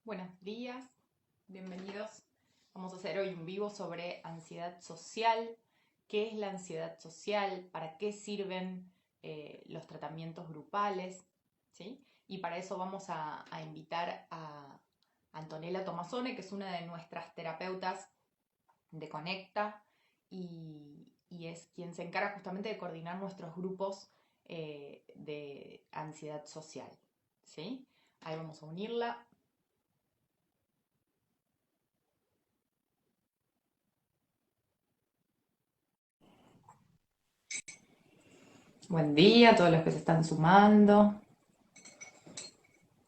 Buenos días, bienvenidos. Vamos a hacer hoy un vivo sobre ansiedad social. ¿Qué es la ansiedad social? ¿Para qué sirven los tratamientos grupales? ¿Sí? Y para eso vamos a invitar a Antonella Tomasone, que es una de nuestras terapeutas de Conecta y es quien se encarga justamente de coordinar nuestros grupos de ansiedad social. ¿Sí? Ahí vamos a unirla. Buen día a todos los que se están sumando.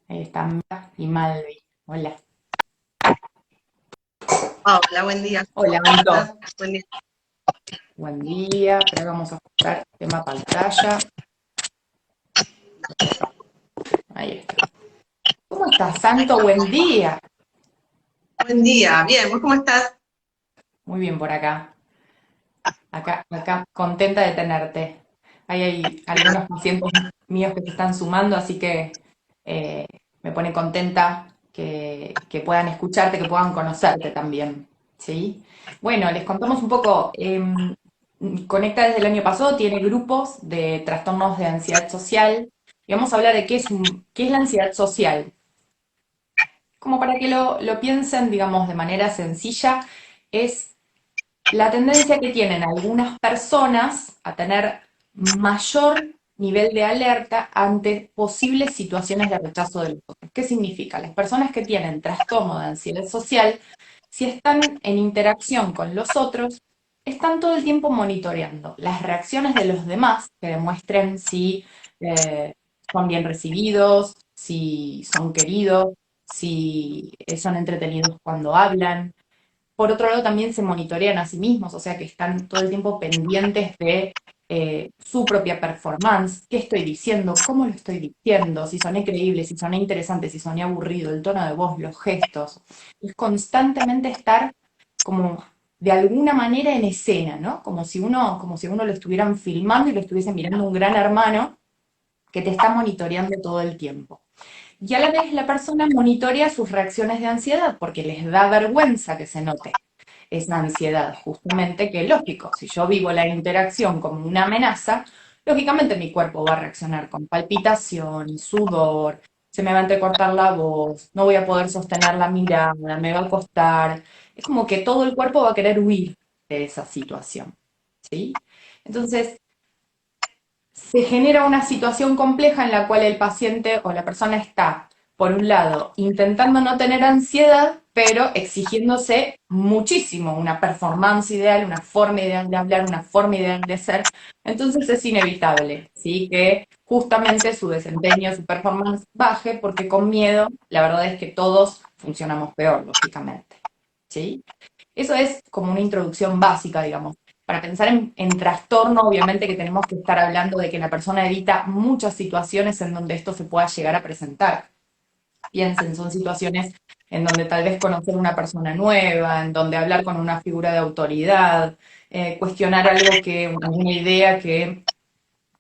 Ahí están Mara y Malvi. Hola. Hola, buen día. Hola, ¿Cómo Anto. estás? Buen día. Buen día. Pero vamos a ajustar tema pantalla. Ahí está. ¿Cómo estás, Santo? Buen día. Buen día. Bien, ¿vos cómo estás? Muy bien por acá. Acá, contenta de tenerte. Ahí hay algunos pacientes míos que se están sumando, así que eh, me pone contenta que puedan escucharte, que puedan conocerte también. ¿Sí? Bueno, les contamos un poco. Conecta desde el año pasado tiene grupos de trastornos de ansiedad social y vamos a hablar de qué es la ansiedad social. Como para que lo piensen, digamos, de manera sencilla, es la tendencia que tienen algunas personas a tener mayor nivel de alerta ante posibles situaciones de rechazo de los otros. ¿Qué significa? Las personas que tienen trastorno de ansiedad social, si están en interacción con los otros, están todo el tiempo monitoreando las reacciones de los demás que demuestren si eh, son bien recibidos, si son queridos, si son entretenidos cuando hablan. Por otro lado, también se monitorean a sí mismos, o sea que están todo el tiempo pendientes de su propia performance, qué estoy diciendo, cómo lo estoy diciendo, si soné creíble, si soné interesante, si soné aburrido, el tono de voz, los gestos. Es constantemente estar como de alguna manera en escena, ¿no? Como si uno lo estuvieran filmando y lo estuviese mirando un gran hermano que te está monitoreando todo el tiempo. Y a la vez la persona monitorea sus reacciones de ansiedad porque les da vergüenza que se note esa ansiedad, justamente que lógico, si yo vivo la interacción como una amenaza, lógicamente mi cuerpo va a reaccionar con palpitación, sudor, se me va a entrecortar la voz, no voy a poder sostener la mirada, me va a costar. Es como que todo el cuerpo va a querer huir de esa situación, ¿sí? Entonces, se genera una situación compleja en la cual el paciente o la persona está, por un lado, intentando no tener ansiedad, pero exigiéndose muchísimo una performance ideal, una forma ideal de hablar, una forma ideal de ser. Entonces es inevitable, ¿sí? Que justamente su desempeño, su performance baje, porque con miedo, la verdad es que todos funcionamos peor, lógicamente, ¿sí? Eso es como una introducción básica, digamos. Para pensar en trastorno, obviamente que tenemos que estar hablando de que la persona evita muchas situaciones en donde esto se pueda llegar a presentar. Piensen, son situaciones en donde tal vez conocer una persona nueva, en donde hablar con una figura de autoridad, cuestionar algo alguna idea que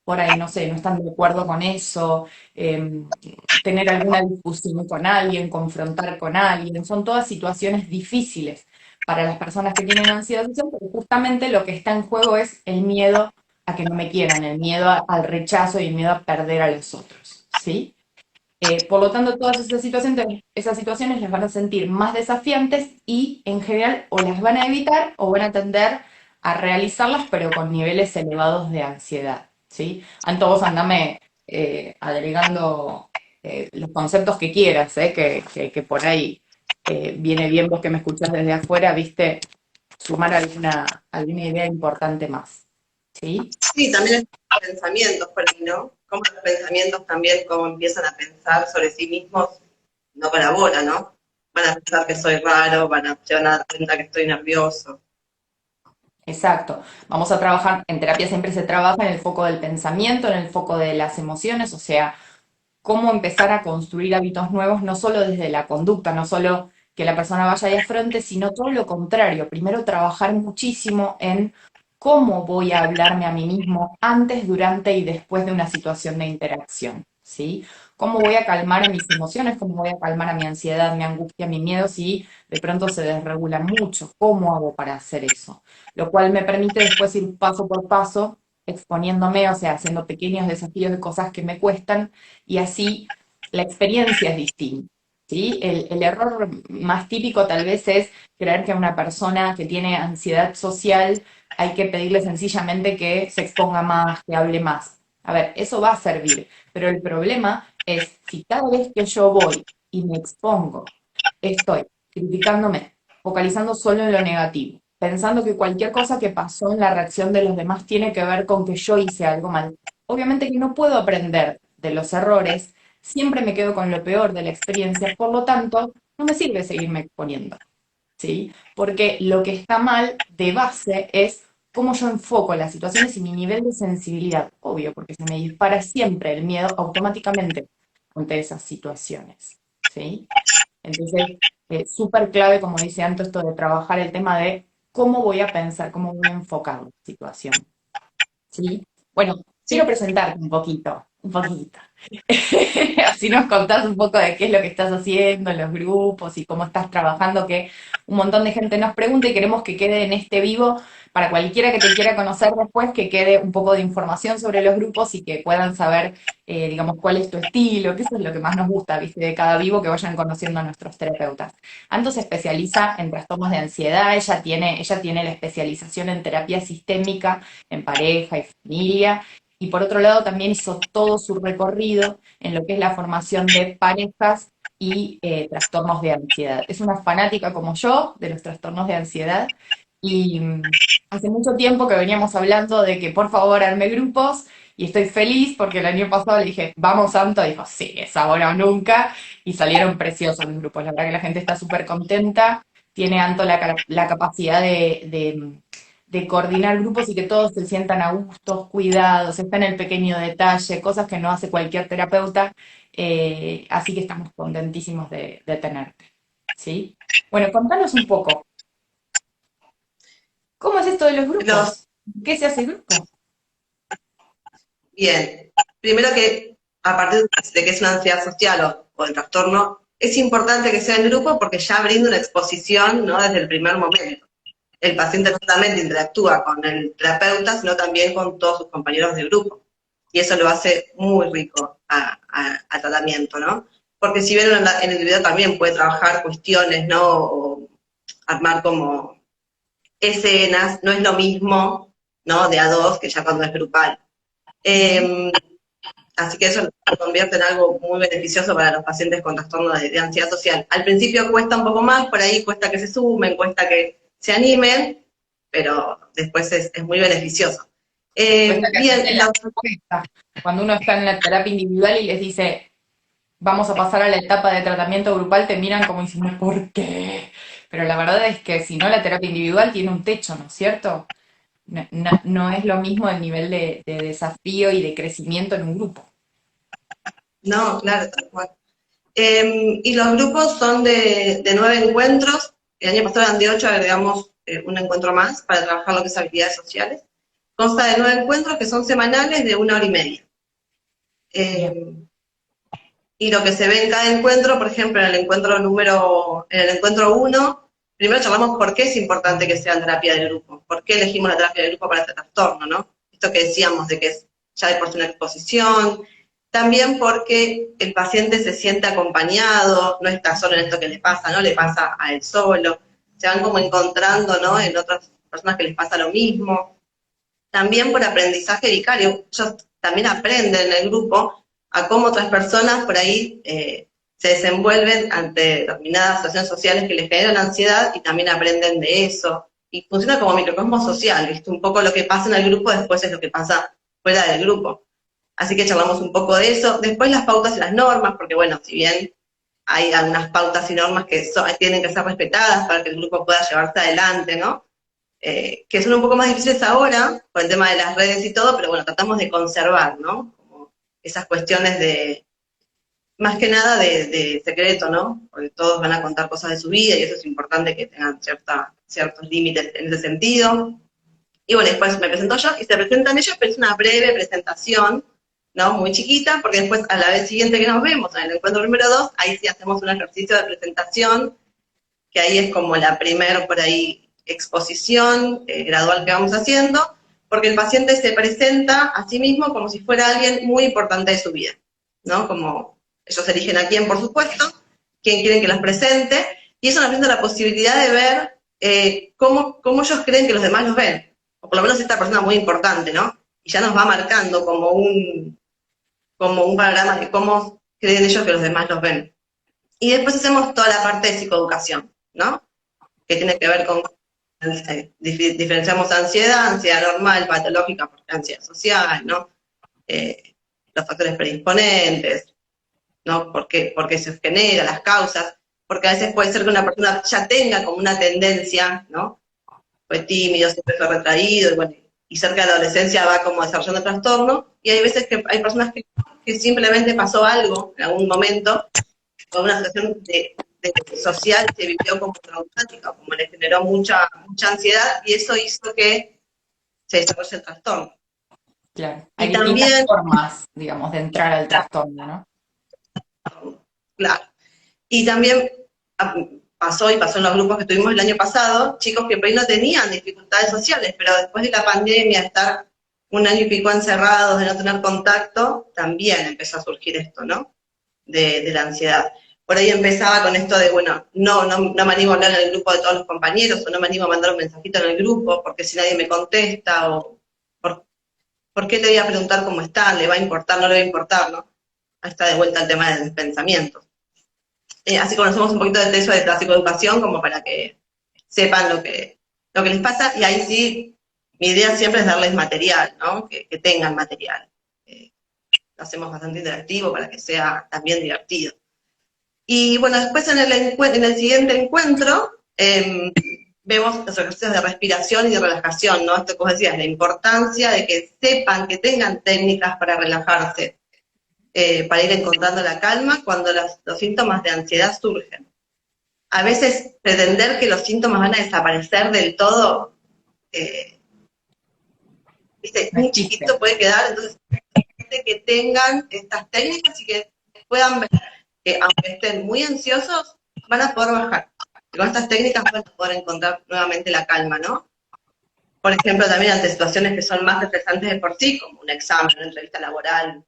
por ahí, no sé, no están de acuerdo con eso, tener alguna discusión con alguien, confrontar con alguien, son todas situaciones difíciles para las personas que tienen ansiedad social, porque justamente lo que está en juego es el miedo a que no me quieran, el miedo al rechazo y el miedo a perder a los otros, ¿sí? Por lo tanto, todas esas situaciones las van a sentir más desafiantes y en general o las van a evitar o van a tender a realizarlas, pero con niveles elevados de ansiedad, ¿sí? Anto, vos andame agregando los conceptos que quieras, que por ahí viene bien vos que me escuchás desde afuera, viste, sumar alguna idea importante más, ¿sí? Sí, también es pensamientos por ahí, ¿no? Cómo los pensamientos también, cómo empiezan a pensar sobre sí mismos, no colaboran, ¿no? Van a pensar que soy raro, se van a dar cuenta que estoy nervioso. Exacto. Vamos a trabajar, en terapia siempre se trabaja en el foco del pensamiento, en el foco de las emociones, o sea, cómo empezar a construir hábitos nuevos, no solo desde la conducta, no solo que la persona vaya de frente, sino todo lo contrario. Primero trabajar muchísimo en cómo voy a hablarme a mí mismo antes, durante y después de una situación de interacción. ¿sí? ¿Cómo voy a calmar a mis emociones? ¿Cómo voy a calmar a mi ansiedad, mi angustia, mi miedo si de pronto se desregula mucho? ¿Cómo hago para hacer eso? Lo cual me permite después ir paso por paso, exponiéndome, o sea, haciendo pequeños desafíos de cosas que me cuestan, y así la experiencia es distinta. ¿Sí? El error más típico tal vez es creer que a una persona que tiene ansiedad social hay que pedirle sencillamente que se exponga más, que hable más. A ver, eso va a servir, pero el problema es si cada vez que yo voy y me expongo, estoy criticándome, focalizando solo en lo negativo, pensando que cualquier cosa que pasó en la reacción de los demás tiene que ver con que yo hice algo mal. Obviamente que no puedo aprender de los errores, siempre me quedo con lo peor de la experiencia, por lo tanto, no me sirve seguirme exponiendo. ¿Sí? Porque lo que está mal de base es cómo yo enfoco las situaciones y mi nivel de sensibilidad, obvio, porque se me dispara siempre el miedo automáticamente ante esas situaciones, ¿sí? Entonces, súper clave, como dice antes, esto de trabajar el tema de cómo voy a pensar, cómo voy a enfocar la situación, ¿sí? Bueno, quiero Sí, presentarte un poquito, un poquito. Así nos contás un poco de qué es lo que estás haciendo en los grupos y cómo estás trabajando, que un montón de gente nos pregunta y queremos que quede en este vivo para cualquiera que te quiera conocer después, que quede un poco de información sobre los grupos y que puedan saber, digamos, cuál es tu estilo, que eso es lo que más nos gusta, ¿viste? De cada vivo, que vayan conociendo a nuestros terapeutas. Anto se especializa en trastornos de ansiedad, ella tiene la especialización en terapia sistémica, en pareja y familia, y por otro lado también hizo todo su recorrido en lo que es la formación de parejas y trastornos de ansiedad. Es una fanática como yo de los trastornos de ansiedad y hace mucho tiempo que veníamos hablando de que por favor arme grupos y estoy feliz porque el año pasado le dije, vamos Santo, dijo, sí, es ahora o nunca, y salieron preciosos los grupos. La verdad que la gente está súper contenta, tiene Anto la capacidad de coordinar grupos y que todos se sientan a gusto, cuidados, está en el pequeño detalle, cosas que no hace cualquier terapeuta, así que estamos contentísimos de tenerte, ¿sí? Bueno, contanos un poco, ¿cómo es esto de los los, grupos? ¿Qué se hace grupo? bien. Primero que, a partir de que es una ansiedad social o el trastorno, es importante que sea en grupo porque ya brinda una exposición, ¿no? Desde el primer momento. El paciente no solamente interactúa con el terapeuta, sino también con todos sus compañeros de grupo. Y eso lo hace muy rico al tratamiento, ¿no? Porque si bien en el individuo también puede trabajar cuestiones, ¿no? O armar como escenas, no es lo mismo, ¿no? De a dos que ya cuando es grupal. Ujú. Eh, Así que eso lo convierte en algo muy beneficioso para los pacientes con trastorno de ansiedad social. Al principio cuesta un poco más, por ahí cuesta que se sumen, cuesta que se animen, pero después es muy beneficioso. Cuenta que Bien, hacen la respuesta. Cuando uno está en la terapia individual y les dice, vamos a pasar a la etapa de tratamiento grupal, te miran como diciendo, ¿por qué? Pero la verdad es que si no, la terapia individual tiene un techo, ¿no es cierto? No es lo mismo el nivel de desafío y de crecimiento en un grupo. no, claro, tal cual. Y los grupos son de 9 encuentros. El año pasado eran de 8, agregamos un encuentro más para trabajar lo que es habilidades sociales. Consta de 9 encuentros que son semanales de 1 hora y media. Bien. Eh, y lo que se ve en cada encuentro, por ejemplo, en el encuentro 1, primero charlamos por qué es importante que sea terapia de grupo, por qué elegimos la terapia de grupo para este trastorno, ¿no? Esto que decíamos de que es ya de por sí una exposición, también porque el paciente se siente acompañado, no está solo en esto que le pasa, no le pasa a él solo, se van como encontrando, ¿no? En otras personas que les pasa lo mismo. También por aprendizaje vicario, ellos también aprenden en el grupo a cómo otras personas por ahí se desenvuelven ante determinadas situaciones sociales que les generan ansiedad y también aprenden de eso. Y funciona como microcosmo social, ¿viste? Un poco lo que pasa en el grupo después es lo que pasa fuera del grupo. Así que charlamos un poco de eso. Después las pautas y las normas, porque bueno, si bien hay algunas pautas y normas que tienen que ser respetadas para que el grupo pueda llevarse adelante, ¿no? Que son un poco más difíciles ahora, por el tema de las redes y todo, pero bueno, tratamos de conservar, ¿no? Como esas cuestiones más que nada de secreto, ¿no? Porque todos van a contar cosas de su vida y eso es importante que tengan ciertos límites en ese sentido. Y bueno, después me presento yo y se presentan ellos, pero es una breve presentación, ¿no? Muy chiquita, porque después a la vez siguiente que nos vemos, en el encuentro número 2, ahí sí hacemos un ejercicio de presentación, que ahí es como la primer, por ahí, exposición gradual que vamos haciendo, porque el paciente se presenta a sí mismo como si fuera alguien muy importante de su vida, ¿no? Como ellos eligen a quién, por supuesto, quién quieren que los presente, y eso nos brinda la posibilidad de ver cómo ellos creen que los demás los ven, o por lo menos esta persona muy importante, ¿no? Y ya nos va marcando como un panorama de cómo creen ellos que los demás los ven. Y después hacemos toda la parte de psicoeducación, ¿no? Que tiene que ver con, diferenciamos ansiedad, ansiedad normal, patológica, porque ansiedad social, ¿no? Los factores predisponentes, ¿no? ¿Por qué se genera, las causas? Porque a veces puede ser que una persona ya tenga como una tendencia, ¿no? Fue tímido, siempre fue retraído, y bueno, y cerca de la adolescencia va como desarrollando trastorno, y hay veces que hay personas que simplemente pasó algo en algún momento, o una situación social se vivió como traumática, como le generó mucha ansiedad, y eso hizo que se desarrolle el trastorno. Claro. Hay Y distintas también, formas, digamos, de entrar al trastorno, ¿no? claro, y también pasó en los grupos que tuvimos el año pasado, chicos que por ahí no tenían dificultades sociales, pero después de la pandemia, estar un año y pico encerrados, de no tener contacto, también empezó a surgir esto, ¿no? De la ansiedad. Por ahí empezaba con esto de, bueno, no me animo a hablar en el grupo de todos los compañeros, o no me animo a mandar un mensajito en el grupo, porque si nadie me contesta, o ¿por qué le voy a preguntar cómo está? ¿Le va a importar? ¿No le va a importar? ¿No? Ahí está de vuelta el tema del pensamiento. Así conocemos un poquito de eso de la psicoeducación, como para que sepan lo que les pasa, y ahí sí, mi idea siempre es darles material, ¿no? Que tengan material. Lo hacemos bastante interactivo para que sea también divertido. Y bueno, después en el siguiente encuentro, vemos los ejercicios de respiración y de relajación, ¿no? Esto que vos decías, la importancia de que sepan, que tengan técnicas para relajarse, para ir encontrando la calma cuando los síntomas de ansiedad surgen. A veces pretender que los síntomas van a desaparecer del todo, ¿viste? No Muy existe. chiquito puede quedar, entonces que tengan estas técnicas y que puedan ver que aunque estén muy ansiosos, van a poder bajar. Y con estas técnicas van a poder encontrar nuevamente la calma, ¿no? Por ejemplo, también ante situaciones que son más estresantes de por sí, como un examen, una entrevista laboral,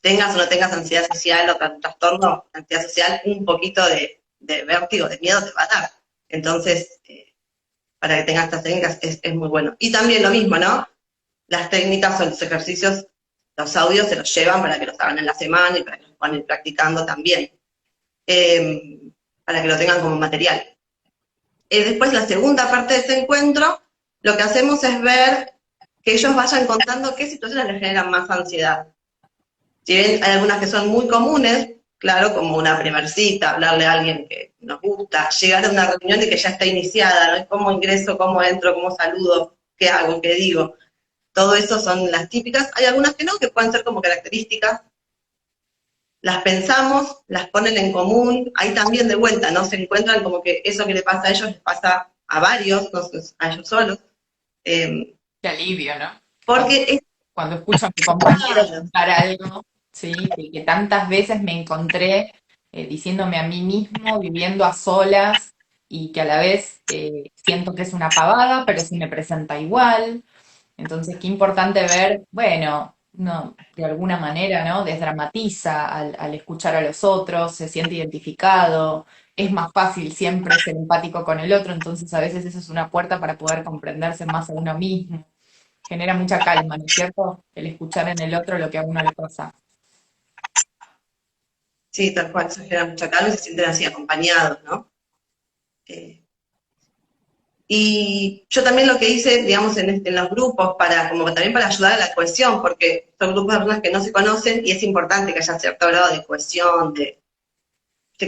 tengas o no tengas ansiedad social o trastorno de ansiedad social, un poquito de vértigo, de miedo te va a dar. Entonces, para que tengas estas técnicas es muy bueno. Y también lo mismo, ¿no? Las técnicas o los ejercicios, los audios se los llevan para que los hagan en la semana y para que los puedan ir practicando también, para que lo tengan como material. Después, la segunda parte de este encuentro, lo que hacemos es ver que ellos vayan contando qué situaciones les generan más ansiedad. Si bien hay algunas que son muy comunes, claro, como una primer cita, hablarle a alguien que nos gusta, llegar a una reunión y que ya está iniciada, ¿no? Es cómo ingreso, cómo entro, cómo saludo, qué hago, qué digo. Todo eso son las típicas. Hay algunas que no, que pueden ser como características. Las pensamos, las ponen en común, ahí también de vuelta, ¿no? Se encuentran como que eso que le pasa a ellos les pasa a varios, no a ellos solos. Qué alivio, ¿no? Cuando, Porque es cuando escucho a mi compañero claro, contar algo, ¿sí? Que tantas veces me encontré diciéndome a mí mismo, viviendo a solas, y que a la vez siento que es una pavada, pero sí me presenta igual. Entonces, qué importante ver, bueno, no, de alguna manera, ¿no? Desdramatiza al escuchar a los otros, se siente identificado, es más fácil siempre ser empático con el otro, entonces a veces eso es una puerta para poder comprenderse más a uno mismo. Genera mucha calma, ¿no es cierto? El escuchar en el otro lo que a uno le pasa. sí, tal cual, se genera mucha calma y se sienten así acompañados, ¿no? Eh, y yo también lo que hice, digamos, en los grupos, como también para ayudar a la cohesión, porque son grupos de personas que no se conocen y es importante que haya cierto grado de cohesión,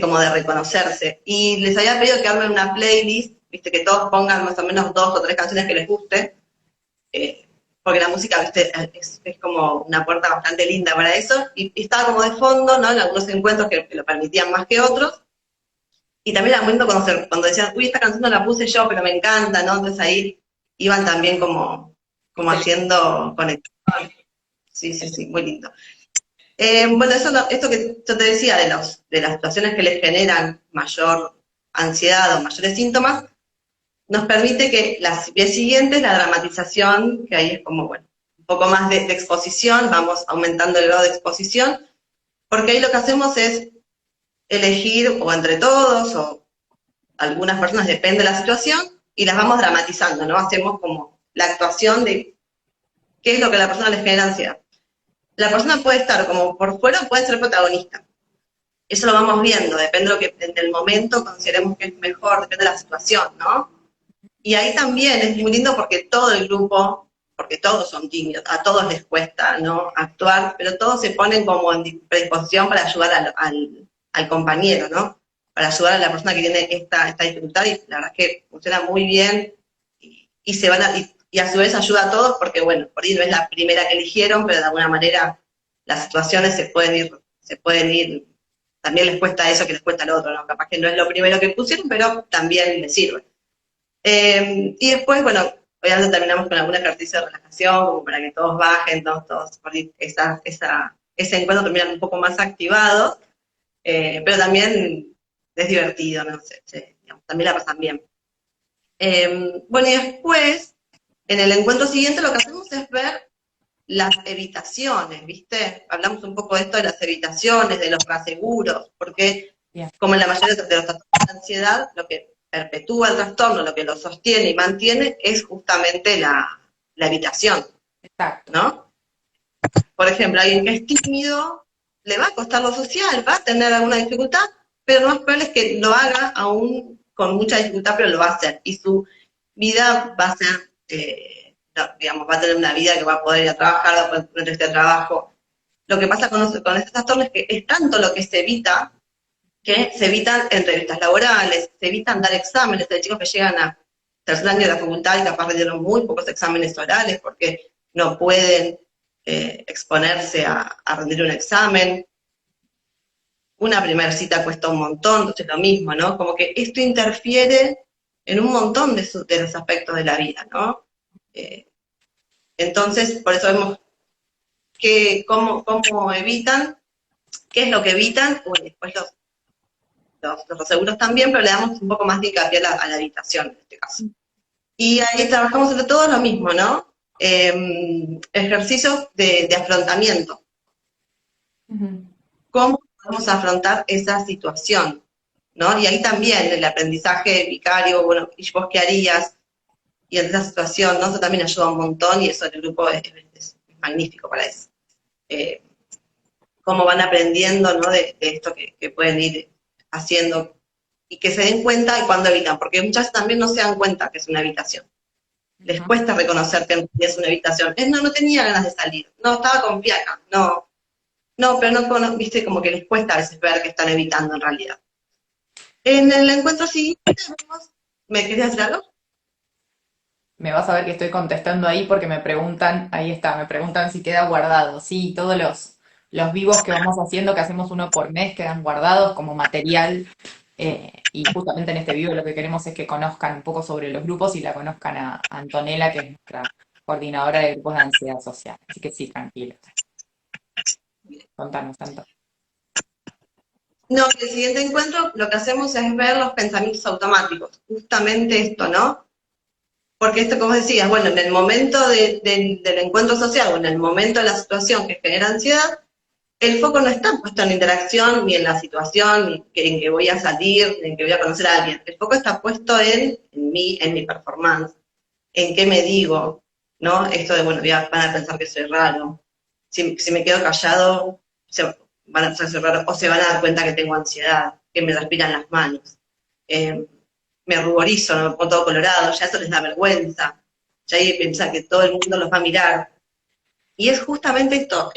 como de reconocerse. Y les había pedido que armen una playlist, viste, que todos pongan más o menos 2 o 3 canciones que les guste, porque la música, viste, es como una puerta bastante linda para eso, y estaba como de fondo, ¿no? En algunos encuentros que lo permitían más que otros, y también era bonito conocer, cuando decían, uy, esta canción no la puse yo, pero me encanta, ¿no? Entonces ahí iban también como Excelente. haciendo conexión. sí, muy lindo. Bueno, esto que yo te decía de las situaciones que les generan mayor ansiedad o mayores síntomas, nos permite que la vez siguiente, la dramatización, que ahí es como, bueno, un poco más de exposición, vamos aumentando el grado de exposición, porque ahí lo que hacemos es elegir, o entre todos, o algunas personas, depende de la situación, y las vamos dramatizando, ¿no? Hacemos como la actuación de qué es lo que a la persona le genera ansiedad. La persona puede estar como por fuera o puede ser protagonista. Eso lo vamos viendo, depende de lo que en el momento consideremos que es mejor, depende de la situación, ¿no? Y ahí también es muy lindo porque todo el grupo, porque todos son tímidos, a todos les cuesta, ¿no? Actuar, pero todos se ponen como en predisposición para ayudar al compañero, ¿no? Para ayudar a la persona que tiene esta dificultad, y la verdad es que funciona muy bien, y se van y a su vez ayuda a todos porque, bueno, por ahí no es la primera que eligieron, pero de alguna manera las situaciones se pueden ir, también les cuesta eso que les cuesta al otro, ¿no? Capaz que no es lo primero que pusieron, pero también les sirve. Y después, bueno, obviamente terminamos con algún ejercicio de relajación, como para que todos bajen, todos por ahí ese encuentro terminan un poco más activados, pero también es divertido, ¿no? Digamos, también la pasan bien. Bueno, y después, en el encuentro siguiente lo que hacemos es ver las evitaciones, ¿viste? Hablamos un poco de esto de las evitaciones, de los reaseguros, porque Bien, como en la mayoría de los trastornos de ansiedad, lo que perpetúa el trastorno, lo que lo sostiene y mantiene, es justamente la evitación, exacto. ¿no? Por ejemplo, alguien que es tímido, le va a costar lo social, va a tener alguna dificultad, pero lo más probable es que lo haga aún con mucha dificultad, pero lo va a hacer. Y su vida va a ser, no, digamos, va a tener una vida que va a poder ir a trabajar, va a poder tener este trabajo. Lo que pasa con estos trastornos es que es tanto lo que se evita, que se evitan entrevistas laborales, se evitan dar exámenes. Hay chicos que llegan a tercer año de la facultad y capaz dieron muy pocos exámenes orales porque no pueden exponerse a rendir un examen. Una primera cita cuesta un montón, entonces lo mismo, ¿no? Como que esto interfiere en un montón de los aspectos de la vida, ¿no? Eh, entonces, por eso vemos cómo evitan, qué es lo que evitan, bueno, después los seguros también, pero le damos un poco más de hincapié a la habitación en este caso. Y ahí trabajamos entre todos lo mismo, ¿no? Ejercicios de afrontamiento. Ujú. ¿Cómo vamos a afrontar esa situación? ¿No? Y ahí también el aprendizaje vicario, bueno, ¿y vos qué harías? Y en esa situación, ¿no? Eso también ayuda un montón y eso el grupo es magnífico para eso. Eh, Cómo van aprendiendo, ¿no? De esto que pueden ir haciendo y que se den cuenta de cuándo evitan, porque muchas veces también no se dan cuenta que es una evitación. Les Ujú. cuesta reconocer que es una evitación. No tenía ganas de salir, no, estaba con fiaca, pero no, viste, como que les cuesta a veces ver que están evitando en realidad. En el encuentro siguiente vemos, ¿me querías decir algo? Me vas a ver que estoy contestando ahí porque me preguntan, ahí está, me preguntan si queda guardado. Sí, todos los vivos que vamos haciendo, que hacemos uno por mes, quedan guardados como material. Y justamente en este vivo lo que queremos es que conozcan un poco sobre los grupos y la conozcan a Antonella, que es nuestra coordinadora de grupos de ansiedad social. Así que sí, tranquilos. Contanos tanto. No, en el siguiente encuentro lo que hacemos es ver los pensamientos automáticos, justamente esto, ¿no? Porque esto, como decías, bueno, en el momento del encuentro social o en el momento de la situación que genera ansiedad, el foco no está puesto en la interacción, ni en la situación, en que voy a salir, ni en que voy a conocer a alguien. El foco está puesto en mí, en mi performance, en qué me digo, ¿no? Esto de, bueno, van a pensar que soy raro. Si me quedo callado, van a pensar que soy raro, o se van a dar cuenta que tengo ansiedad, que me respiran las manos. Eh, Me ruborizo, me pongo todo colorado, ya eso les da vergüenza. Ya ahí piensa que todo el mundo los va a mirar. Y es justamente esto.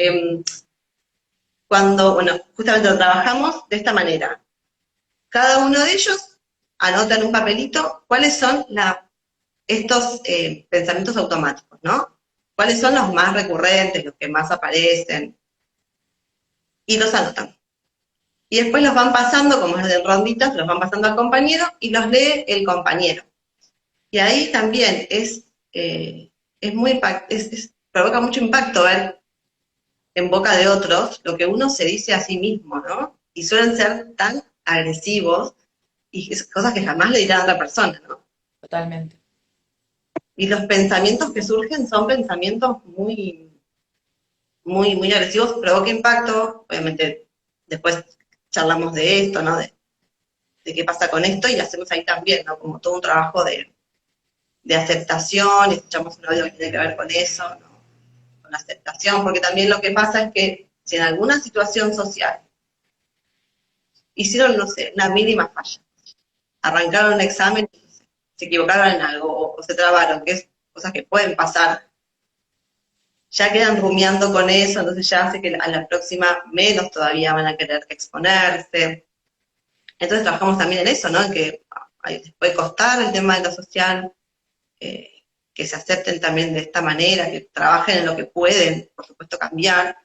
Cuando, bueno, justamente lo trabajamos de esta manera. Cada uno de ellos anota en un papelito cuáles son estos pensamientos automáticos, ¿no? ¿Cuáles son los más recurrentes, los que más aparecen? Y los anotan. Y después los van pasando, como es de ronditas, los van pasando al compañero y los lee el compañero. Y ahí también es muy provoca mucho impacto ver en boca de otros lo que uno se dice a sí mismo, ¿no? Y suelen ser tan agresivos y cosas que jamás le dirán a otra persona, ¿no? Totalmente. Y los pensamientos que surgen son pensamientos muy agresivos, provoca impacto, obviamente después charlamos de esto, ¿no? De qué pasa con esto y hacemos ahí también, ¿no? Como todo un trabajo de aceptación, y escuchamos un audio que tiene que ver con eso, ¿no? Con la aceptación, porque también lo que pasa es que si en alguna situación social hicieron, no sé, una mínima falla, arrancaron un examen, no sé, se equivocaron en algo o se trabaron, que es cosas que pueden pasar, ya quedan rumiando con eso, entonces ya hace que a la próxima menos todavía van a querer exponerse. Entonces trabajamos también en eso, ¿no? En que les puede costar el tema de lo social, eh, que se acepten también de esta manera, que trabajen en lo que pueden, por supuesto cambiar,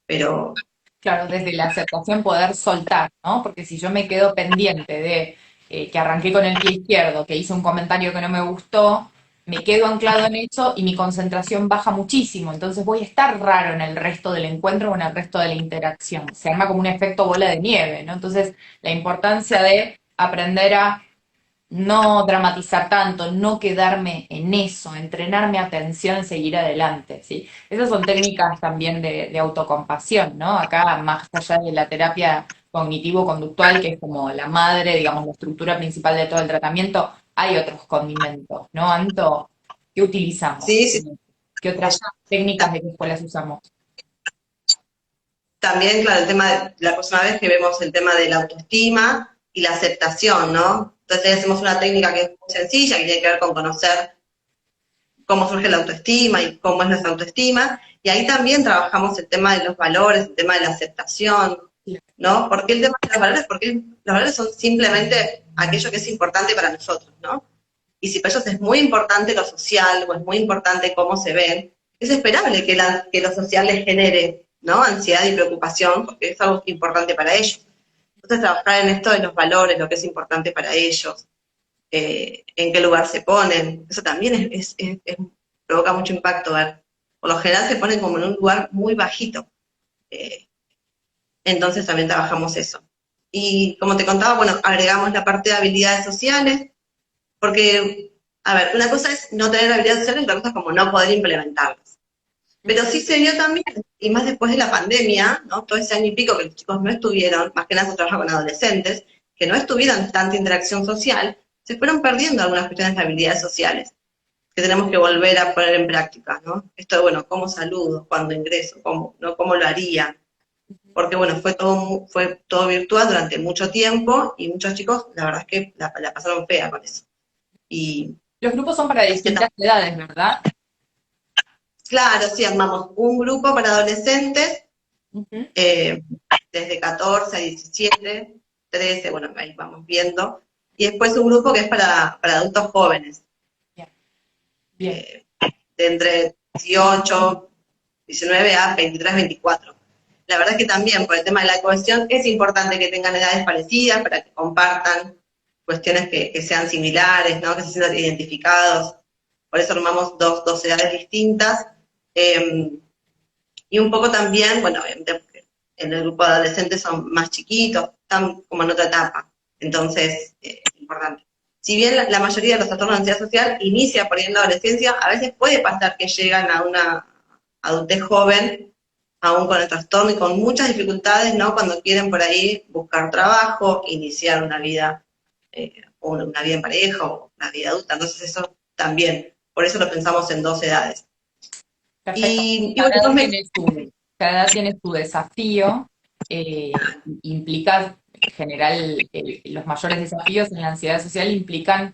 pero Claro, desde la aceptación poder soltar, ¿no? Porque si yo me quedo pendiente de que arranqué con el pie izquierdo, que hice un comentario que no me gustó, me quedo anclado en eso y mi concentración baja muchísimo. Entonces voy a estar raro en el resto del encuentro o en el resto de la interacción. Se arma como un efecto bola de nieve, ¿no? Entonces, la importancia de aprender a no dramatizar tanto, no quedarme en eso, entrenar mi atención, seguir adelante, ¿sí? Esas son técnicas también de autocompasión, ¿no? Acá, más allá de la terapia cognitivo-conductual, que es como la madre, digamos, la estructura principal de todo el tratamiento, hay otros condimentos, ¿no, Anto? ¿Qué utilizamos? sí, sí, ¿Qué otras técnicas de qué escuelas usamos? también, claro, el tema de la próxima vez que vemos el tema de la autoestima y la aceptación, ¿no? Entonces hacemos una técnica que es muy sencilla, que tiene que ver con conocer cómo surge la autoestima y cómo es nuestra autoestima, y ahí también trabajamos el tema de los valores, el tema de la aceptación, ¿no? ¿Por qué el tema de los valores? Porque los valores son simplemente aquello que es importante para nosotros, ¿no? Y si para ellos es muy importante lo social o es muy importante cómo se ven, es esperable que lo social les genere, ¿no? Ansiedad y preocupación, porque es algo importante para ellos. Entonces trabajar en esto de los valores, lo que es importante para ellos, en qué lugar se ponen, eso también provoca mucho impacto ver. Por lo general se ponen como en un lugar muy bajito. Eh, entonces también trabajamos eso. Y como te contaba, bueno, agregamos la parte de habilidades sociales, porque, a ver, una cosa es no tener habilidades sociales, otra cosa es como no poder implementarlas. Pero sí se vio también, y más después de la pandemia, ¿no? Todo ese año y pico que los chicos no estuvieron, más que nada se trabaja con adolescentes, que no estuvieron tanta interacción social, se fueron perdiendo algunas cuestiones de habilidades sociales que tenemos que volver a poner en práctica, ¿no? Esto de, bueno, cómo saludo, cuando ingreso, cómo, ¿no? Cómo lo haría. Porque, bueno, fue todo virtual durante mucho tiempo y muchos chicos, la verdad es que la pasaron fea con eso. Y Los grupos son para este, distintas edades, ¿verdad? claro, sí, armamos un grupo para adolescentes, Ujú. eh, desde 14 a 17, 13, bueno, ahí vamos viendo. Y después un grupo que es para adultos jóvenes, Bien, bien. de entre 18, 19 a 23, 24. La verdad es que también por el tema de la cohesión es importante que tengan edades parecidas para que compartan cuestiones que sean similares, ¿no? Que se sientan identificados. Por eso armamos dos edades distintas. Eh, y un poco también, bueno, obviamente porque en el grupo de adolescentes son más chiquitos, están como en otra etapa. Entonces, es importante. Si bien la mayoría de los trastornos de ansiedad social inicia por ahí en la adolescencia, a veces puede pasar que llegan a una adultez joven, aún con el trastorno y con muchas dificultades, ¿no? Cuando quieren por ahí buscar trabajo, iniciar una vida, o una vida en pareja o una vida adulta. Entonces eso también, por eso lo pensamos en dos edades. Perfecto. Y bueno, Cada edad tiene su desafío, implica, en general, los mayores desafíos en la ansiedad social implican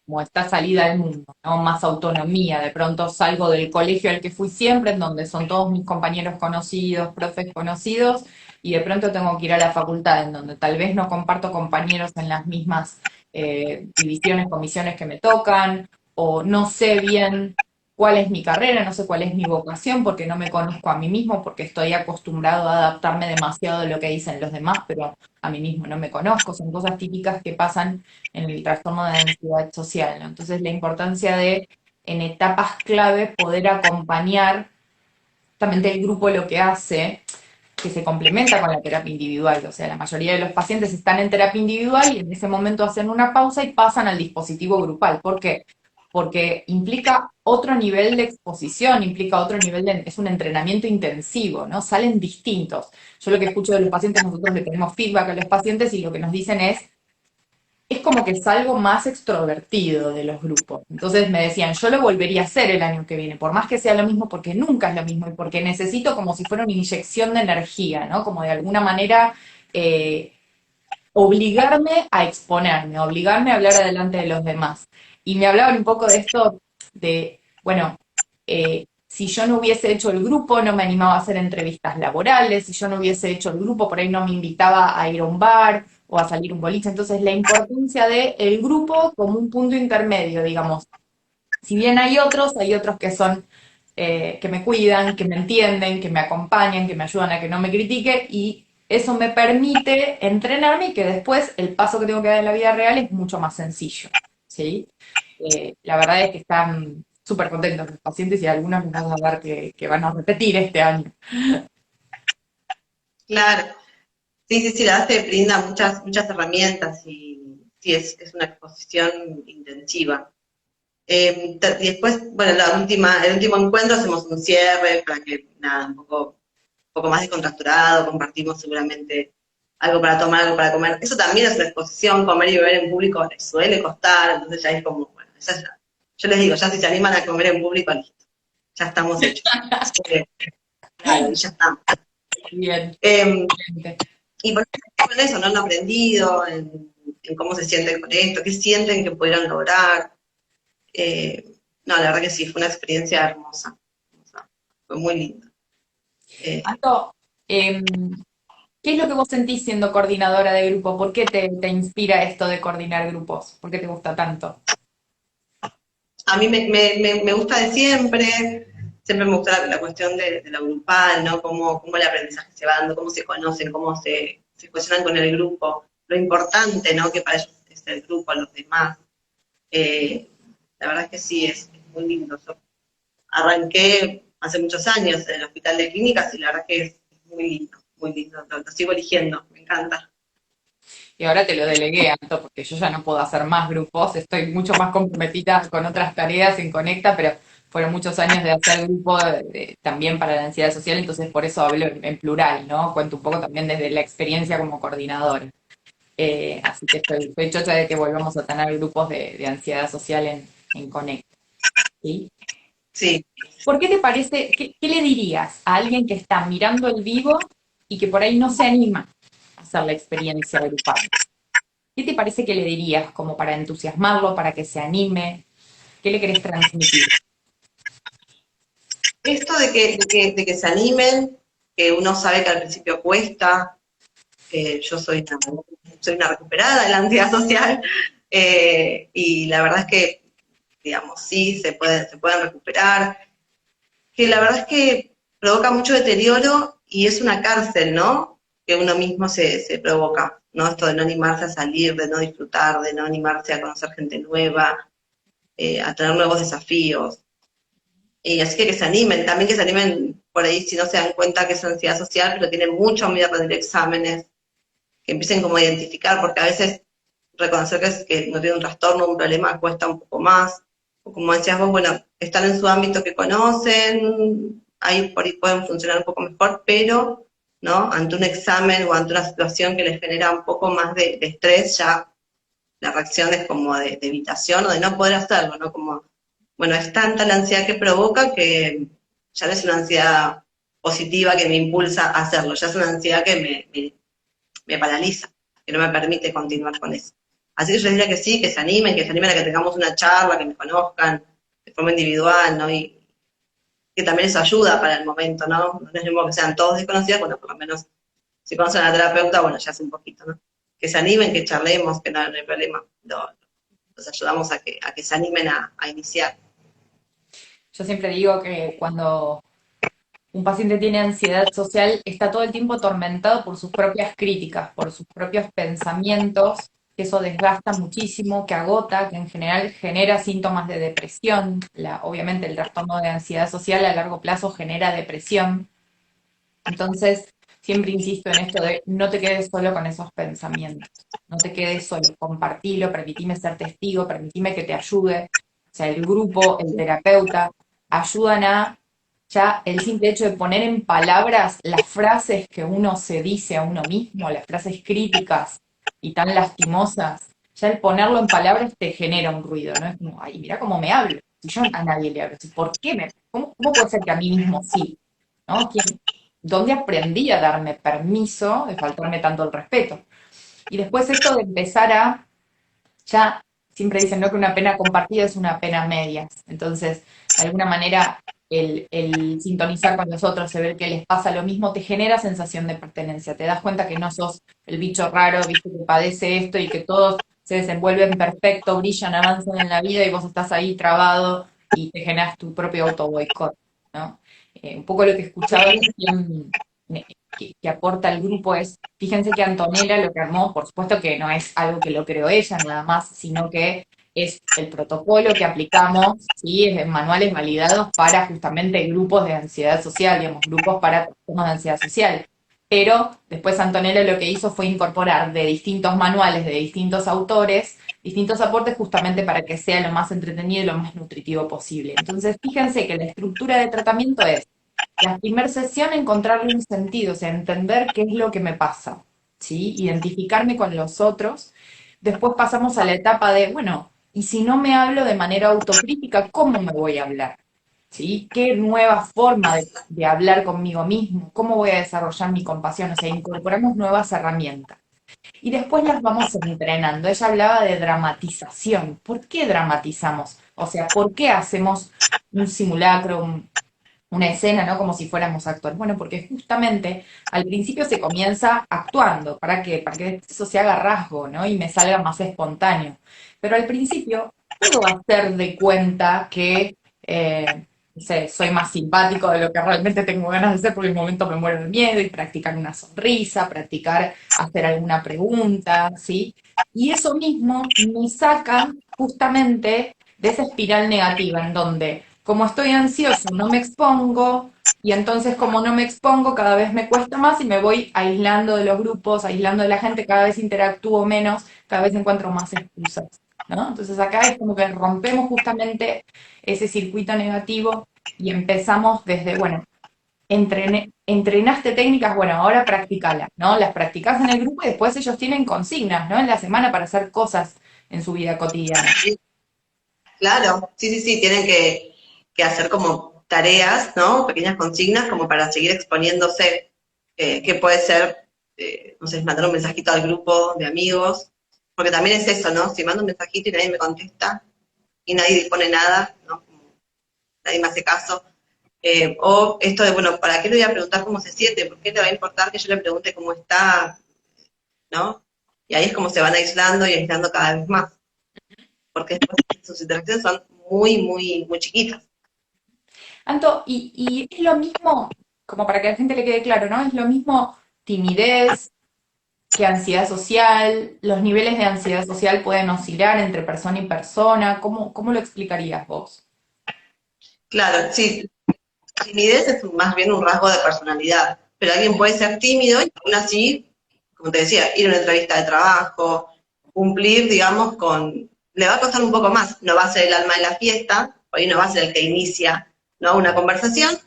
como esta salida al mundo, ¿no? Más autonomía. De pronto salgo del colegio al que fui siempre, en donde son todos mis compañeros conocidos, profes conocidos, y de pronto tengo que ir a la facultad, en donde tal vez no comparto compañeros en las mismas divisiones, comisiones que me tocan, o no sé bien cuál es mi carrera, no sé cuál es mi vocación, porque no me conozco a mí mismo, porque estoy acostumbrado a adaptarme demasiado a lo que dicen los demás, pero a mí mismo no me conozco. Son cosas típicas que pasan en el trastorno de ansiedad social, ¿no? Entonces, la importancia de, en etapas clave, poder acompañar justamente el grupo lo que hace, que se complementa con la terapia individual. O sea, la mayoría de los pacientes están en terapia individual y en ese momento hacen una pausa y pasan al dispositivo grupal. ¿Por qué? Porque implica otro nivel de exposición, implica otro nivel de, es un entrenamiento intensivo, ¿no? Salen distintos. Yo lo que escucho de los pacientes, nosotros le tenemos feedback a los pacientes y lo que nos dicen es como que salgo más extrovertido de los grupos. Entonces me decían, yo lo volvería a hacer el año que viene, por más que sea lo mismo, porque nunca es lo mismo y porque necesito como si fuera una inyección de energía, ¿no? Como de alguna manera eh, obligarme a exponerme, obligarme a hablar adelante de los demás. Y me hablaban un poco de esto, de, bueno, si yo no hubiese hecho el grupo, no me animaba a hacer entrevistas laborales, si yo no hubiese hecho el grupo, por ahí no me invitaba a ir a un bar o a salir a un boliche. Entonces, la importancia del grupo como un punto intermedio, digamos. Si bien hay otros que son que me cuidan, que me entienden, que me acompañan, que me ayudan a que no me critique y eso me permite entrenarme y que después el paso que tengo que dar en la vida real es mucho más sencillo, ¿sí? La verdad es que están súper contentos los pacientes y algunos me van a dar que van a repetir este año. Claro. Sí, sí, sí, la verdad es que brinda muchas herramientas y sí, es una exposición intensiva. Y después, bueno, el último encuentro hacemos un cierre para que, nada, un poco más descontracturado, compartimos seguramente algo para tomar, algo para comer. Eso también es una exposición, comer y beber en público les suele costar, entonces ya es como, bueno, yo les digo, ya si se animan a comer en público, listo, ya estamos hechos. Claro, y ya estamos. Bien. Eh, y por ejemplo, en eso, ¿no? Han aprendido, en cómo se sienten con esto, qué sienten que pudieron lograr. Eh, no, la verdad que sí, fue una experiencia hermosa. Hermosa. Fue muy lindo. Eh, Anto, ¿qué es lo que vos sentís siendo coordinadora de grupo? ¿Por qué te inspira esto de coordinar grupos? ¿Por qué te gusta tanto? a mí me gusta de siempre me gusta la cuestión de lo grupal, ¿no? Cómo el aprendizaje se va dando, cómo se conocen, cómo se cohesionan con el grupo, lo importante, ¿no? Que para ellos es el grupo, los demás. Eh, la verdad es que sí, es muy lindo. Yo arranqué hace muchos años en el hospital de clínicas y la verdad que es muy lindo, lo sigo eligiendo, me encanta. Y ahora te lo delegué, Anto, porque yo ya no puedo hacer más grupos, estoy mucho más comprometida con otras tareas en Conecta, pero fueron muchos años de hacer grupo también para la ansiedad social, entonces por eso hablo en plural, ¿no? Cuento un poco también desde la experiencia como coordinadora. Así que estoy chocha de que volvamos a tener grupos de ansiedad social en Conecta, ¿sí? Sí, ¿Por qué te parece, qué le dirías a alguien que está mirando el vivo y que por ahí no se anima a hacer la experiencia grupal? ¿Qué te parece que le dirías como para entusiasmarlo, para que se anime? ¿Qué le querés transmitir? esto de que se animen, que uno sabe que al principio cuesta, yo soy una recuperada de la ansiedad social, y la verdad es que, digamos, sí, se pueden recuperar, que la verdad es que provoca mucho deterioro y es una cárcel, ¿no? Que uno mismo se provoca, ¿no? Esto de no animarse a salir, de no disfrutar, de no animarse a conocer gente nueva, a tener nuevos desafíos. Y así que se animen, también que se animen por ahí si no se dan cuenta que es ansiedad social, pero tienen mucho miedo a rendir exámenes, que empiecen como a identificar, porque a veces reconocer que no tiene un trastorno, un problema, cuesta un poco más. O como decías vos, bueno, están en su ámbito que conocen, ahí por ahí pueden funcionar un poco mejor, pero, ¿no? Ante un examen o ante una situación que les genera un poco más de estrés, ya la reacción es como de evitación o de no poder hacerlo, ¿no? Como, bueno, es tanta la ansiedad que provoca que ya no es una ansiedad positiva que me impulsa a hacerlo, ya es una ansiedad que me paraliza, que no me permite continuar con eso. Así que yo diría que sí, que se animen a que tengamos una charla, que me conozcan de forma individual, ¿no? Y que también eso ayuda para el momento, ¿no? No es lo mismo que sean todos desconocidos, bueno, por lo menos si conocen a la terapeuta, bueno, ya hace un poquito, ¿no? Que se animen, que charlemos, que no hay problema. Los ayudamos a que se animen a iniciar. Yo siempre digo que cuando un paciente tiene ansiedad social está todo el tiempo atormentado por sus propias críticas, por sus propios pensamientos que eso desgasta muchísimo, que agota, que en general genera síntomas de depresión. Obviamente el trastorno de ansiedad social a largo plazo genera depresión. Entonces, siempre insisto en esto de no te quedes solo con esos pensamientos, no te quedes solo, compartilo, permitime ser testigo, permitime que te ayude. O sea, el grupo, el terapeuta, ayudan a ya el simple hecho de poner en palabras las frases que uno se dice a uno mismo, las frases críticas y tan lastimosas, ya el ponerlo en palabras te genera un ruido, ¿no? Es como, ay, mira cómo me hablo. Si yo a nadie le hablo, ¿por qué cómo puede ser que a mí mismo sí? ¿No? ¿Dónde aprendí a darme permiso de faltarme tanto el respeto? Y después esto de empezar a, ya siempre dicen, ¿no? Que una pena compartida es una pena a medias. Entonces, de alguna manera, el sintonizar con los otros, el ver que les pasa lo mismo, te genera sensación de pertenencia. Te das cuenta que no sos el bicho raro, viste, que padece esto y que todos se desenvuelven perfecto, brillan, avanzan en la vida y vos estás ahí trabado y te generas tu propio auto boicot, ¿no? Un poco lo que escuchaba recién, que aporta el grupo es, fíjense que Antonella lo que armó, por supuesto que no es algo que lo creó ella nada más, sino que es el protocolo que aplicamos, ¿sí? Es de manuales validados para justamente grupos de ansiedad social, digamos, grupos para trastornos de ansiedad social. Pero después Antonella lo que hizo fue incorporar de distintos manuales, de distintos autores, distintos aportes justamente para que sea lo más entretenido y lo más nutritivo posible. Entonces, fíjense que la estructura de tratamiento es la primera sesión, encontrarle un sentido, o sea, entender qué es lo que me pasa, ¿sí? Identificarme con los otros. Después pasamos a la etapa de, bueno, y si no me hablo de manera autocrítica, ¿cómo me voy a hablar? ¿Sí? ¿Qué nueva forma de hablar conmigo mismo? ¿Cómo voy a desarrollar mi compasión? O sea, incorporamos nuevas herramientas. Y después las vamos entrenando. Ella hablaba de dramatización. ¿Por qué dramatizamos? O sea, ¿por qué hacemos un simulacro, una escena, ¿no? Como si fuéramos actores. Bueno, porque justamente al principio se comienza actuando. ¿Para qué? Para que eso se haga rasgo, ¿no? Y me salga más espontáneo. Pero al principio puedo hacer de cuenta que, no sé, soy más simpático de lo que realmente tengo ganas de ser, porque en el momento me muero de miedo, y practicar una sonrisa, practicar hacer alguna pregunta, ¿sí? Y eso mismo me saca justamente de esa espiral negativa en donde como estoy ansioso, no me expongo, y entonces como no me expongo, cada vez me cuesta más y me voy aislando de los grupos, aislando de la gente, cada vez interactúo menos, cada vez encuentro más excusas, ¿no? Entonces acá es como que rompemos justamente ese circuito negativo y empezamos desde, bueno, entrenaste técnicas, bueno, ahora practicalas, ¿no? Las practicás en el grupo y después ellos tienen consignas, ¿no? En la semana para hacer cosas en su vida cotidiana. Sí, claro, sí, sí, sí, tienen que hacer como tareas, ¿no? Pequeñas consignas como para seguir exponiéndose, que puede ser, no sé, mandar un mensajito al grupo de amigos, porque también es eso, ¿no? Si mando un mensajito y nadie me contesta y nadie dispone nada, ¿no? Como nadie me hace caso. O esto de, bueno, ¿para qué le voy a preguntar cómo se siente? ¿Por qué te va a importar que yo le pregunte cómo está? ¿No? Y ahí es como se van aislando y aislando cada vez más, porque después sus interacciones son muy, muy, muy chiquitas. Anto, y es lo mismo, como para que a la gente le quede claro, ¿no? Es lo mismo timidez que ansiedad social, los niveles de ansiedad social pueden oscilar entre persona y persona, ¿cómo lo explicarías vos? Claro, sí, timidez es más bien un rasgo de personalidad, pero alguien puede ser tímido y aún así, como te decía, ir a una entrevista de trabajo, cumplir, digamos, le va a costar un poco más, no va a ser el alma de la fiesta, hoy no va a ser el que inicia, ¿no? Una conversación,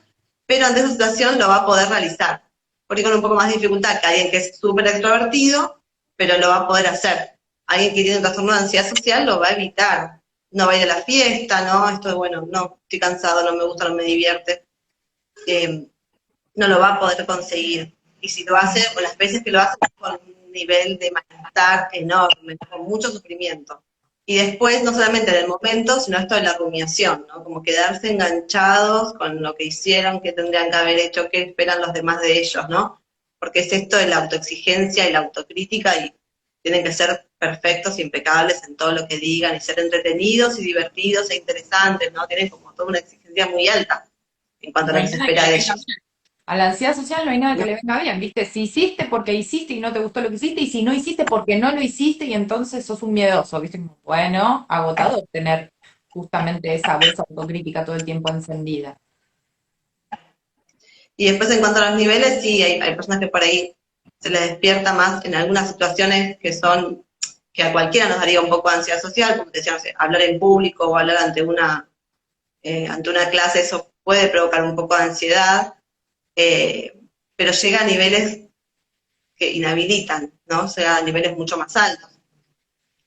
pero ante esa situación lo va a poder realizar, porque con un poco más de dificultad que alguien que es súper extrovertido, pero lo va a poder hacer. Alguien que tiene un trastorno de ansiedad social lo va a evitar, no va a ir a la fiesta, ¿no? Esto de, bueno, no, estoy cansado, no me gusta, no me divierte, eh, no lo va a poder conseguir. Y si lo hace, o las veces que lo hace, con un nivel de malestar enorme, con mucho sufrimiento. Y después, no solamente en el momento, sino esto de la rumiación, ¿no? Como quedarse enganchados con lo que hicieron, qué tendrían que haber hecho, qué esperan los demás de ellos, ¿no? Porque es esto de la autoexigencia y la autocrítica y tienen que ser perfectos, impecables en todo lo que digan y ser entretenidos y divertidos e interesantes, ¿no? Tienen como toda una exigencia muy alta en cuanto a No lo hay que se nada espera que de hacer. ellos. A la ansiedad social no hay nada que ¿no? le venga bien, ¿viste? Si hiciste porque hiciste y no te gustó lo que hiciste, y si no hiciste porque no lo hiciste y entonces sos un miedoso, ¿viste? Bueno, agotador tener justamente esa voz autocrítica todo el tiempo encendida. Y después en cuanto a los niveles, sí, hay personas que por ahí se les despierta más en algunas situaciones que son, que a cualquiera nos daría un poco de ansiedad social, como te decía, no sé, hablar en público o hablar ante una clase, eso puede provocar un poco de ansiedad, eh, pero llega a niveles que inhabilitan, ¿no? O sea, a niveles mucho más altos.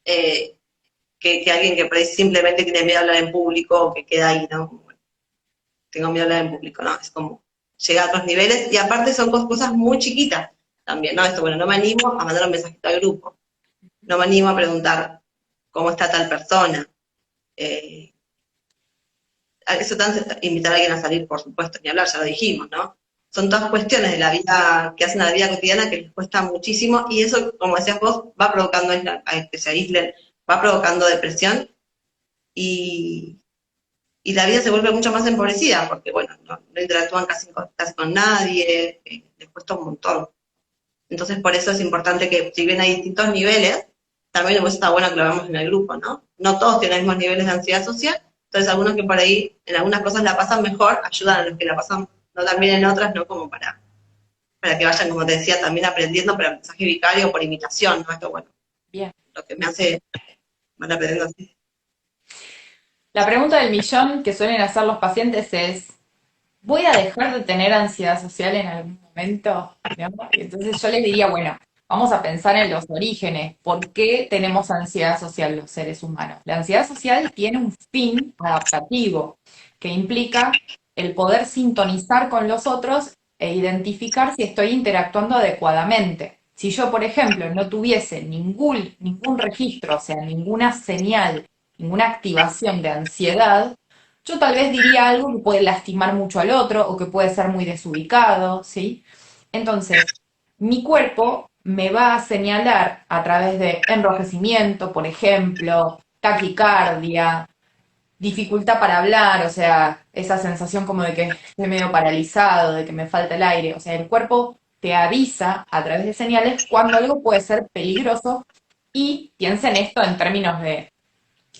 Eh, que alguien que por ahí simplemente tiene miedo a hablar en público o que queda ahí, ¿no? Bueno, tengo miedo a hablar en público, ¿no? Es como llega a otros niveles y aparte son cosas muy chiquitas también, ¿no? Esto, bueno, no me animo a mandar un mensajito al grupo, no me animo a preguntar cómo está tal persona. Eh, Eso tanto invitar a alguien a salir, por supuesto, ni hablar, ya lo dijimos, ¿no? Son todas cuestiones de la vida que hacen a la vida cotidiana que les cuesta muchísimo y eso, como decías vos, va provocando a que se aíslen, va provocando depresión y, y la vida se vuelve mucho más empobrecida porque, bueno, no interactúan casi con nadie, les cuesta un montón. Entonces, por eso es importante que, si bien hay distintos niveles, también pues, está bueno que lo veamos en el grupo, ¿no? No todos tienen los mismos niveles de ansiedad social, entonces algunos que por ahí en algunas cosas la pasan mejor, ayudan a los que la pasan no tan bien en otras, ¿no? Como para que vayan, como te decía, también aprendiendo por aprendizaje vicario o por imitación, ¿no? Esto, bueno, Bien. lo que me hace, van aprendiendo así. La pregunta del millón que suelen hacer los pacientes es, ¿voy a dejar de tener ansiedad social en algún momento? ¿No? Y entonces yo les diría, bueno, vamos a pensar en los orígenes. ¿Por qué tenemos ansiedad social los seres humanos? La ansiedad social tiene un fin adaptativo que implica el poder sintonizar con los otros e identificar si estoy interactuando adecuadamente. Si yo, por ejemplo, no tuviese ningún registro, o sea, ninguna señal, ninguna activación de ansiedad, yo tal vez diría algo que puede lastimar mucho al otro o que puede ser muy desubicado, ¿sí? Entonces, mi cuerpo me va a señalar a través de enrojecimiento, por ejemplo, taquicardia, dificultad para hablar, o sea, esa sensación como de que estoy medio paralizado, de que me falta el aire, o sea, el cuerpo te avisa a través de señales cuando algo puede ser peligroso y piensa en esto en términos de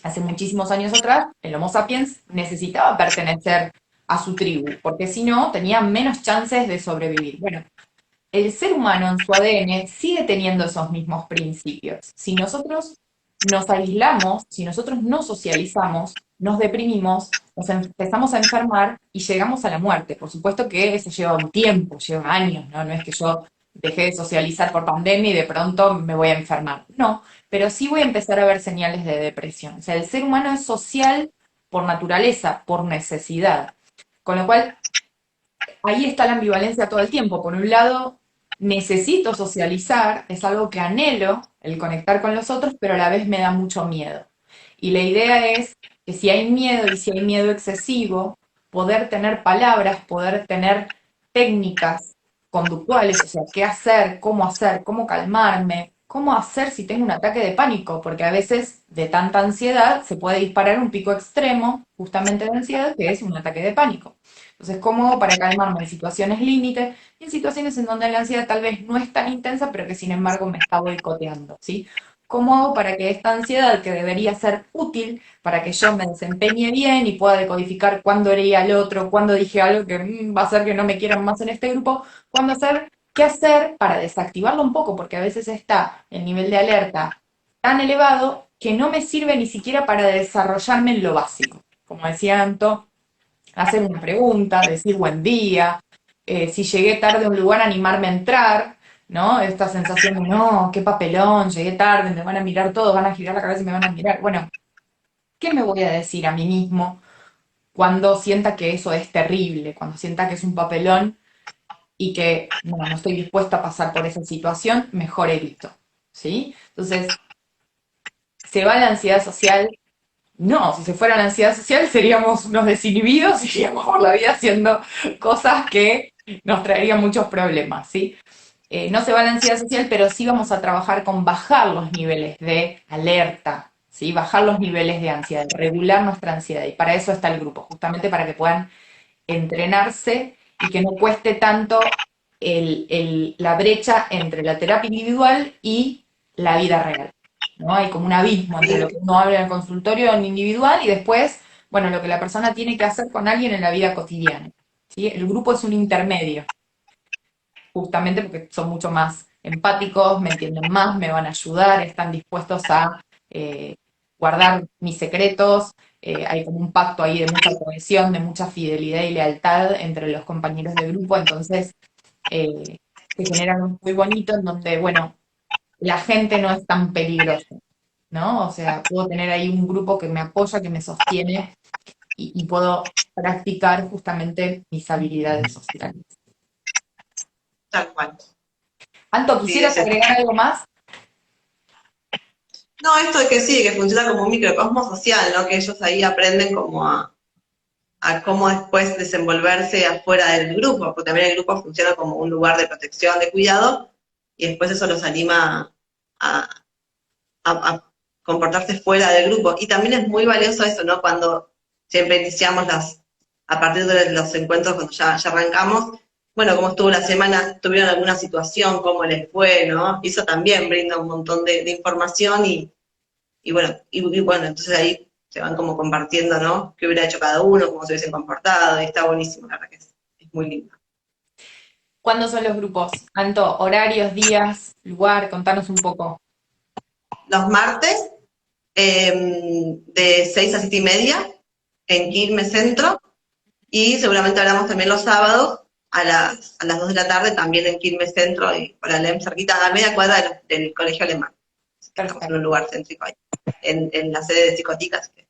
hace muchísimos años atrás, el Homo sapiens necesitaba pertenecer a su tribu, porque si no, tenía menos chances de sobrevivir. Bueno, el ser humano en su ADN sigue teniendo esos mismos principios. Si nosotros nos aislamos, si nosotros no socializamos, nos deprimimos, nos empezamos a enfermar y llegamos a la muerte. Por supuesto que eso lleva un tiempo, lleva años, ¿no? No es que yo dejé de socializar por pandemia y de pronto me voy a enfermar. No, pero sí voy a empezar a ver señales de depresión. O sea, el ser humano es social por naturaleza, por necesidad. Con lo cual, ahí está la ambivalencia todo el tiempo. Por un lado, necesito socializar, es algo que anhelo, el conectar con los otros, pero a la vez me da mucho miedo. Y la idea es que si hay miedo y si hay miedo excesivo, poder tener palabras, poder tener técnicas conductuales, o sea, qué hacer, cómo calmarme, cómo hacer si tengo un ataque de pánico, porque a veces de tanta ansiedad se puede disparar un pico extremo, justamente de ansiedad, que es un ataque de pánico. Entonces, ¿cómo hago para calmarme en situaciones límite y en situaciones en donde la ansiedad tal vez no es tan intensa, pero que sin embargo me está boicoteando, ¿sí? ¿Cómo hago para que esta ansiedad, que debería ser útil, para que yo me desempeñe bien y pueda decodificar cuándo hería al otro, cuándo dije algo que va a hacer que no me quieran más en este grupo, cuándo hacer, qué hacer para desactivarlo un poco, porque a veces está el nivel de alerta tan elevado que no me sirve ni siquiera para desarrollarme en lo básico. Como decía Anto, hacer una pregunta, decir buen día, si llegué tarde a un lugar, animarme a entrar, ¿no? Esta sensación de, no, qué papelón, llegué tarde, me van a mirar todos, van a girar la cabeza y me van a mirar. Bueno, ¿qué me voy a decir a mí mismo cuando sienta que eso es terrible, cuando sienta que es un papelón y que no estoy dispuesta a pasar por esa situación? Mejor evito, ¿sí? Entonces, ¿se va la ansiedad social? No, si se fuera la ansiedad social seríamos unos desinhibidos y iríamos por la vida haciendo cosas que nos traerían muchos problemas, ¿sí? No se va la ansiedad social, pero sí vamos a trabajar con bajar los niveles de alerta, ¿sí? Bajar los niveles de ansiedad, regular nuestra ansiedad. Y para eso está el grupo, justamente para que puedan entrenarse y que no cueste tanto la brecha entre la terapia individual y la vida real, ¿no? Hay como un abismo entre lo Sí, que uno habla en el consultorio en individual y después, bueno, lo que la persona tiene que hacer con alguien en la vida cotidiana, ¿sí? El grupo es un intermedio, justamente porque son mucho más empáticos, me entienden más, me van a ayudar, están dispuestos a eh, guardar mis secretos, hay como un pacto ahí de mucha cohesión, de mucha fidelidad y lealtad entre los compañeros de grupo, entonces eh, se genera algo muy bonito en donde, bueno, la gente no es tan peligrosa, ¿no? O sea, puedo tener ahí un grupo que me apoya, que me sostiene y puedo practicar justamente mis habilidades sociales. tal cual. Anto, Sí, ¿quisieras agregar algo más? No, esto de que sí, que funciona como un microcosmo social, ¿no? Que ellos ahí aprenden como a cómo después desenvolverse afuera del grupo, porque también el grupo funciona como un lugar de protección, de cuidado, y después eso los anima a, a comportarse fuera del grupo. Y también es muy valioso eso, ¿no? Cuando siempre iniciamos a partir de los encuentros, cuando ya arrancamos, bueno, cómo estuvo la semana, tuvieron alguna situación, cómo les fue, ¿no? Y eso también brinda un montón de información y bueno, entonces ahí se van como compartiendo, ¿no? Qué hubiera hecho cada uno, cómo se hubiesen comportado, y está buenísimo, la verdad que es muy lindo. ¿Cuándo son los grupos? Anto, horarios, días, lugar, contanos un poco. Los martes, de 6 a 7 y media, en Quilmes Centro, y seguramente hablamos también los sábados a las 2 de la tarde, también en Quilmes Centro, y por Alem, cerquita, a media cuadra del Colegio Alemán. Así que estamos en un Perfecto. lugar céntrico ahí, en la sede de Psicoticas, que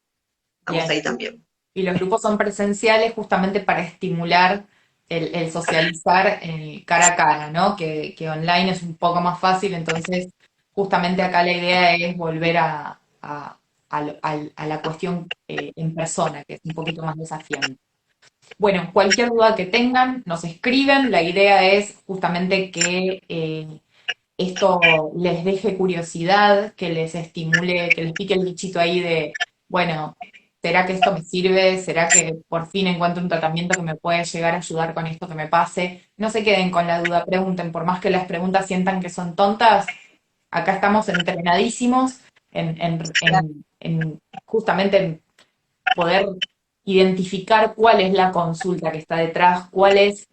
estamos Bien. ahí también. Y los grupos son presenciales justamente para estimular el socializar cara a cara, ¿no? Que online es un poco más fácil, entonces justamente acá la idea es volver a la cuestión en persona, que es un poquito más desafiante. Bueno, cualquier duda que tengan, nos escriben. La idea es justamente que esto les deje curiosidad, que les estimule, que les pique el bichito ahí de, bueno, ¿será que esto me sirve? ¿Será que por fin encuentro un tratamiento que me puede llegar a ayudar con esto que me pase? No se queden con la duda, pregunten, por más que las preguntas sientan que son tontas, acá estamos entrenadísimos en justamente en poder identificar cuál es la consulta que está detrás, cuál es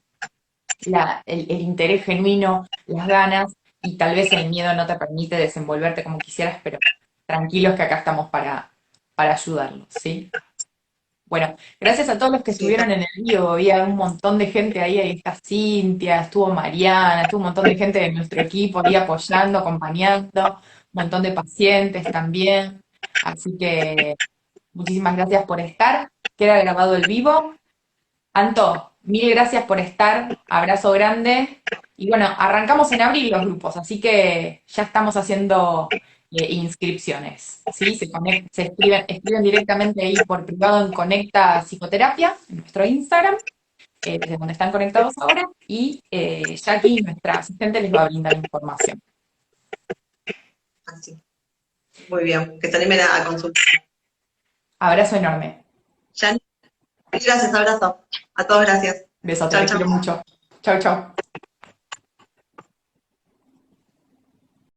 el interés genuino, las ganas, y tal vez el miedo no te permite desenvolverte como quisieras, pero tranquilos que acá estamos para ayudarlos, ¿sí? Bueno, gracias a todos los que Sí, estuvieron en el vivo, había un montón de gente ahí, ahí está Cintia, estuvo Mariana, estuvo un montón de gente de nuestro equipo ahí apoyando, acompañando, un montón de pacientes también, así que muchísimas gracias por estar, queda grabado el vivo. Anto, mil gracias por estar, abrazo grande. Y bueno, arrancamos en abril los grupos, así que ya estamos haciendo inscripciones, ¿sí? Escriben directamente ahí por privado en Conecta Psicoterapia, en nuestro Instagram, desde donde están conectados ahora, y Jackie, nuestra asistente, les va a brindar información. así. Muy bien, que se animen a consultar. Abrazo enorme. Ya, gracias, abrazo. A todos, gracias. Besote, Chao, te quiero chao. mucho. Chau, chau.